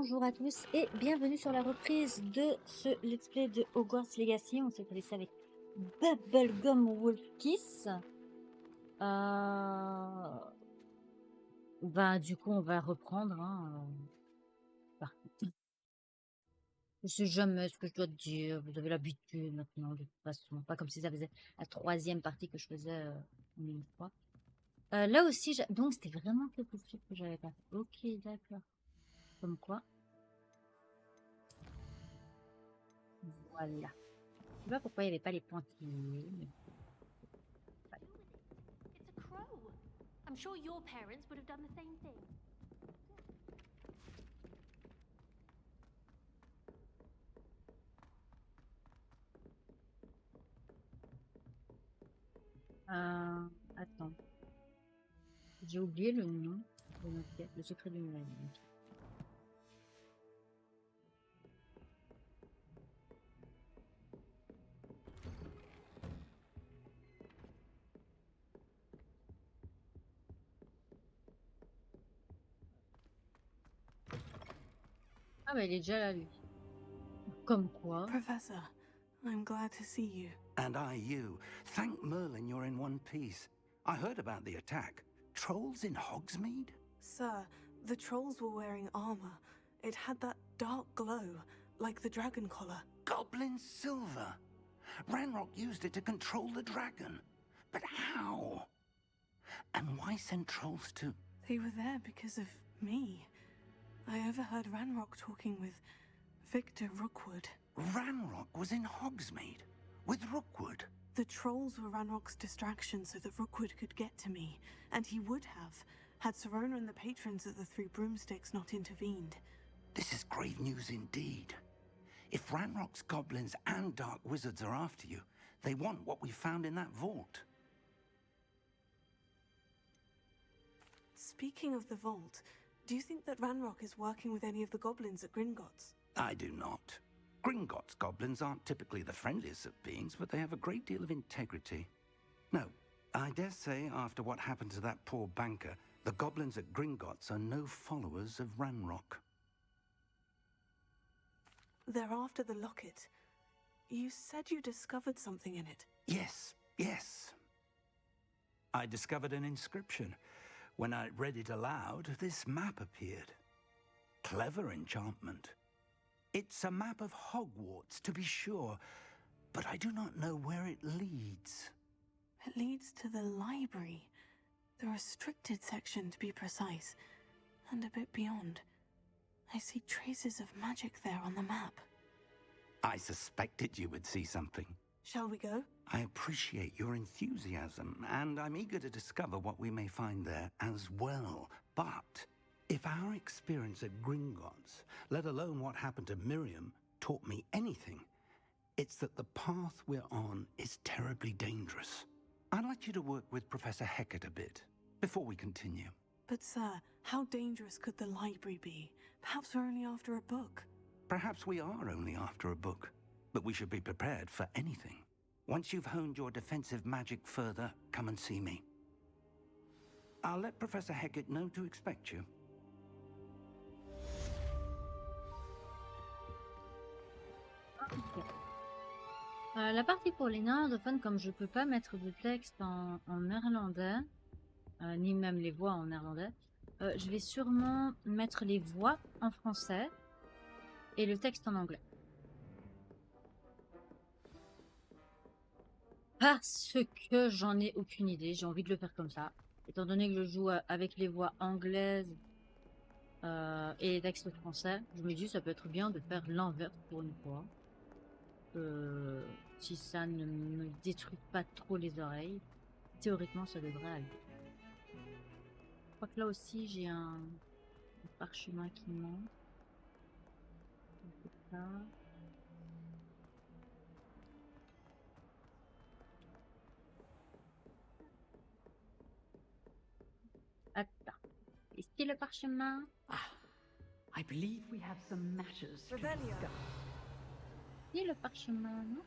bonjour à tous et bienvenue sur la reprise de ce let's play de Hogwarts Legacy. On s'est laissé avec Bubblegum Wolf Kiss. Du coup, on va reprendre. Je sais jamais ce que je dois te dire. Vous avez l'habitude maintenant, de toute façon. Pas comme si ça faisait la troisième partie que je faisais en une fois. Là aussi, donc c'était vraiment quelque chose que j'avais pas fait. Ok, d'accord. Comme quoi. Voilà. Je sais pas pourquoi il n'y avait pas les pointillés. Mais... It's a crow. I'm sure your parents would have done the same thing. Attends. J'ai oublié le nom de notre quête, le secret du nuage. Ah bah il est déjà là lui. Comme quoi. Professor, I'm glad to see you. And I you. Thank Merlin you're in one piece. I heard about the attack. Trolls in Hogsmeade? Sir, the trolls were wearing armor. It had that dark glow, like the dragon collar. Goblin silver. Ranrock used it to control the dragon. But how? And why send trolls to... They were there because of me. I overheard Ranrock talking with Victor Rookwood. Ranrock was in Hogsmeade? With Rookwood? The trolls were Ranrock's distraction so that Rookwood could get to me, and he would have, had Serona and the patrons of the Three Broomsticks not intervened. This is grave news indeed. If Ranrock's goblins and dark wizards are after you, they want what we found in that vault. Speaking of the vault, do you think that Ranrock is working with any of the goblins at Gringotts? I do not. Gringotts goblins aren't typically the friendliest of beings, but they have a great deal of integrity. No, I dare say after what happened to that poor banker, the goblins at Gringotts are no followers of Ranrock. They're after the locket. You said you discovered something in it. Yes. I discovered an inscription. When I read it aloud, this map appeared. Clever enchantment. It's a map of Hogwarts, to be sure, but I do not know where it leads. It leads to the library. The restricted section, to be precise, and a bit beyond. I see traces of magic there on the map. I suspected you would see something. Shall we go? I appreciate your enthusiasm, and I'm eager to discover what we may find there as well. But if our experience at Gringotts, let alone what happened to Miriam, taught me anything, it's that the path we're on is terribly dangerous. I'd like you to work with Professor Hecat a bit before we continue. But sir, how dangerous could the library be? Perhaps we're only after a book. Perhaps we are only after a book, but we should be prepared for anything. Once you've honed your defensive magic further, come and see me. I'll let Professor Hecat know to expect you. Okay. La partie pour les néerlandophones, comme je peux pas mettre de texte en néerlandais, ni même les voix en néerlandais, je vais sûrement mettre les voix en français et le texte en anglais. Parce que j'en ai aucune idée, j'ai envie de le faire comme ça. Étant donné que je joue avec les voix anglaises et les textes français, je me dis ça peut être bien de faire l'inverse pour une fois. Si ça ne me détruit pas trop les oreilles, théoriquement ça devrait aller. Je crois que là aussi j'ai un parchemin qui manque. Ça. Attends, est-ce le parchemin? I believe we have some matters to discuss. Et le parchemin, non?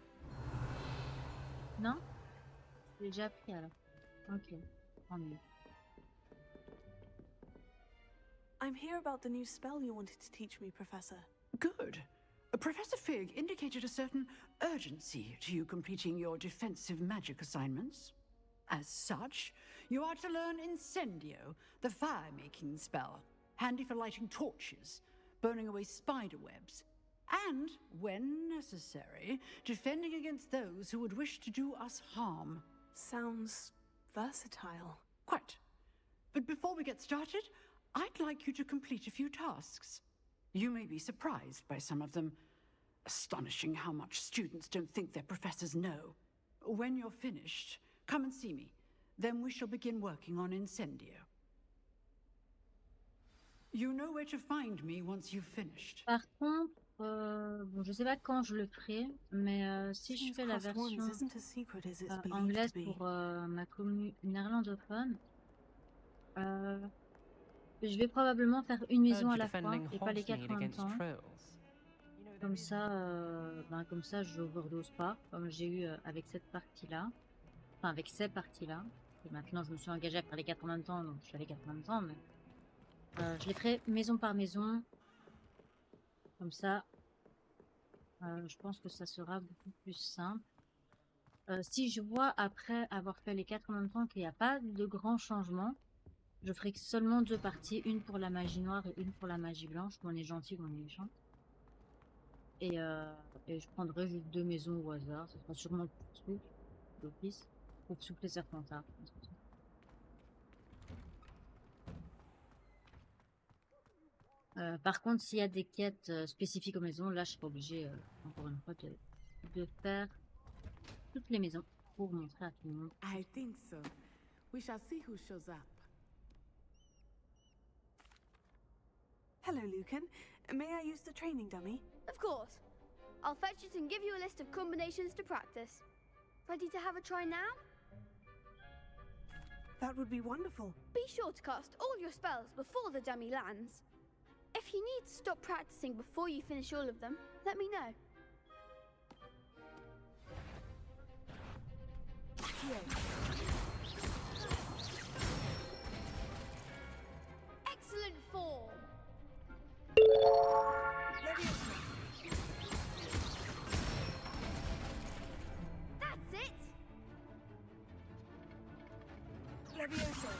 Non? J'ai déjà pris alors. Ok, tant mieux. I'm here about the new spell you wanted to teach me, Professor. Good. Professor Fig indicated a certain urgency to you completing your defensive magic assignments. As such, you are to learn Incendio, the fire-making spell, handy for lighting torches, burning away spider webs, and, when necessary, defending against those who would wish to do us harm. Sounds versatile. Quite. But before we get started, I'd like you to complete a few tasks. You may be surprised by some of them. Astonishing how much students don't think their professors know. When you're finished, come and see me. Then we shall begin working on Incendio. You know where to find me once you've finished. Par contre, bon, je sais pas quand je le ferai, mais si je Seems fais la Crossed Wands version isn't as secret as it's believed anglaise to be. pour ma commune néerlandophone, je vais probablement faire une maison à la fois et pas les 4 en même temps. Comme ça, je overdose pas, comme j'ai eu avec cette partie-là. Enfin, avec ces parties-là. Et maintenant, je me suis engagée à faire les 4 en même temps, donc je fais les 4 en même temps, mais je les ferai maison par maison. Comme ça, je pense que ça sera beaucoup plus simple. Si je vois, après avoir fait les 4 en même temps, qu'il n'y a pas de grands changements, je ferai seulement 2 parties, une pour la magie noire et une pour la magie blanche, où on est gentil ou on est méchant. Et je prendrai juste 2 maisons au hasard, ce sera sûrement plus souple, d'office, pour souffler Serpentard. Par contre, s'il y a des quêtes spécifiques aux maisons, là je serai obligée, encore une fois, de faire toutes les maisons pour montrer à tout le monde. I think so. We shall see who shows up. Hello, Lucan. May I use the training dummy? Of course. I'll fetch it and give you a list of combinations to practice. Ready to have a try now? That would be wonderful. Be sure to cast all your spells before the dummy lands. If you need to stop practicing before you finish all of them, let me know. Excellent form! That's it! Levioso.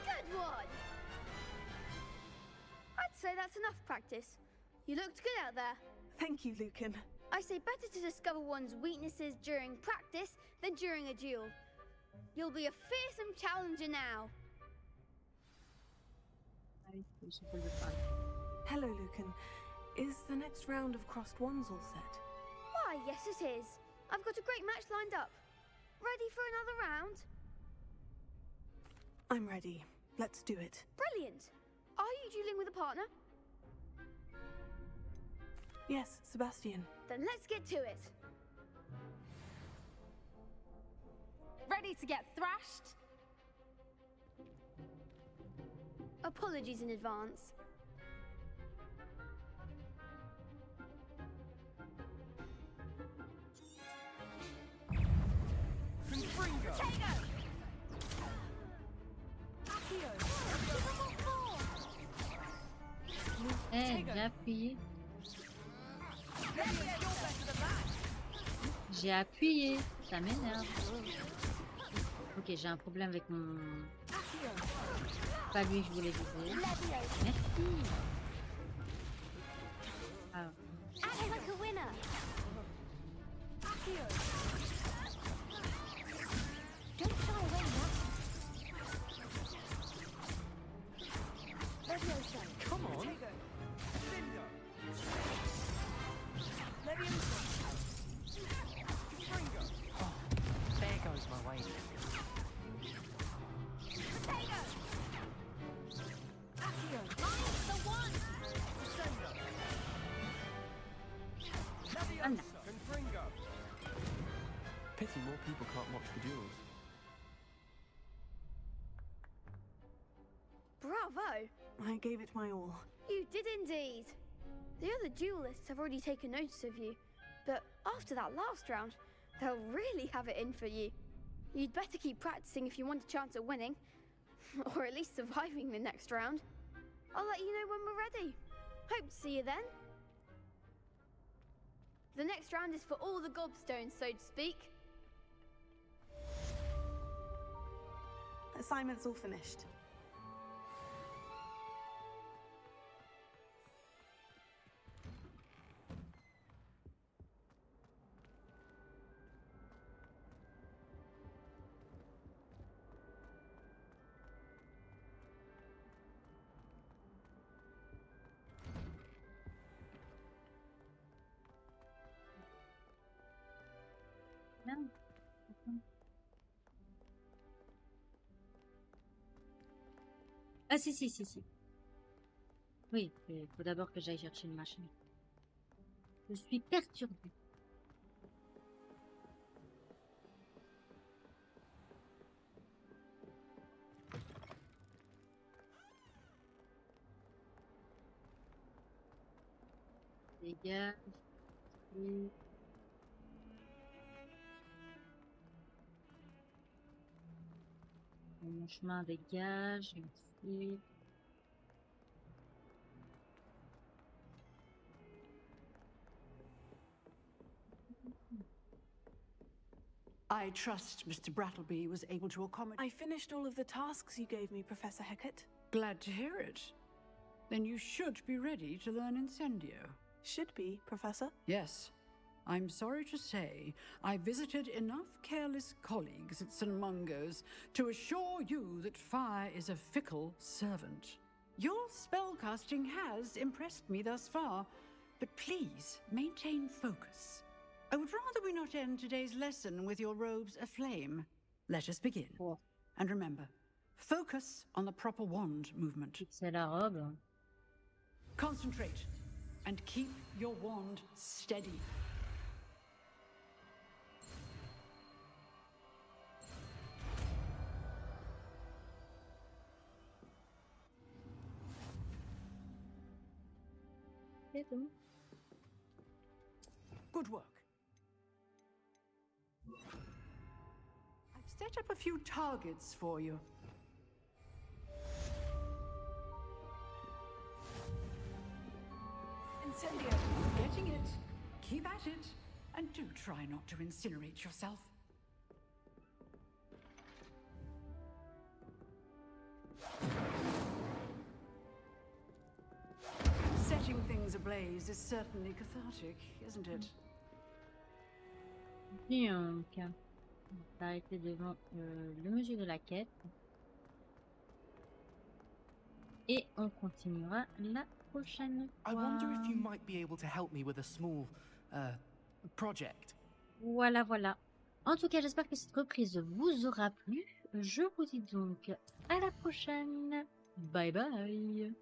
Good one! I'd say that's enough practice. You looked good out there. Thank you, Lucan. I say better to discover one's weaknesses during practice than during a duel. You'll be a fearsome challenger now. Hello, Lucan. Is the next round of Crossed Wands all set? Why, yes it is. I've got a great match lined up. Ready for another round? I'm ready. Let's do it. Brilliant. Are you dueling with a partner? Yes, Sebastian. Then let's get to it. Ready to get thrashed? Apologies in advance. J'ai appuyé. J'ai appuyé. Ça m'énerve. Ok, j'ai un problème avec mon... Pas lui que je voulais viser. Merci. Ah. Act like a winner. Don't shy away now. Come on. Oh, there goes my way. Pity more people can't watch the duels. Bravo! I gave it my all. You did indeed. The other duelists have already taken notice of you, but after that last round, They'll really have it in for you. You'd better keep practicing if you want a chance at winning, or at least surviving the next round. I'll let you know when we're ready. Hope to see you then. The next round is for all the gobstones, so to speak. Assignment's all finished. Bien. Ah si. Oui, il faut d'abord que j'aille chercher le machin. Je suis perturbée. Dégage. Mon chemin dégage, merci. I trust Mr. Brattleby was able to accommodate. I finished all of the tasks you gave me, Professor Hecat. Glad to hear it. Then you should be ready to learn Incendio. Should be, Professor. Yes. I'm sorry to say, I visited enough careless colleagues at St. Mungo's to assure you that fire is a fickle servant. Your spellcasting has impressed me thus far, but please maintain focus. I would rather we not end today's lesson with your robes aflame. Let us begin. Oh. And remember, focus on the proper wand movement. C'est la robe. Concentrate and keep your wand steady. C'est tout. Good work. I've set up a few targets for you. Incendio. Getting it. Keep at it. And do try not to incinerate yourself. Setting things ablaze is certainly cathartic, isn't it? Donc, on va s'arrêter devant le monsieur de la quête. Et on continuera la prochaine I fois. wonder if you might be able to help me with a small project. Voilà. En tout cas, j'espère que cette reprise vous aura plu. Je vous dis donc à la prochaine. Bye bye.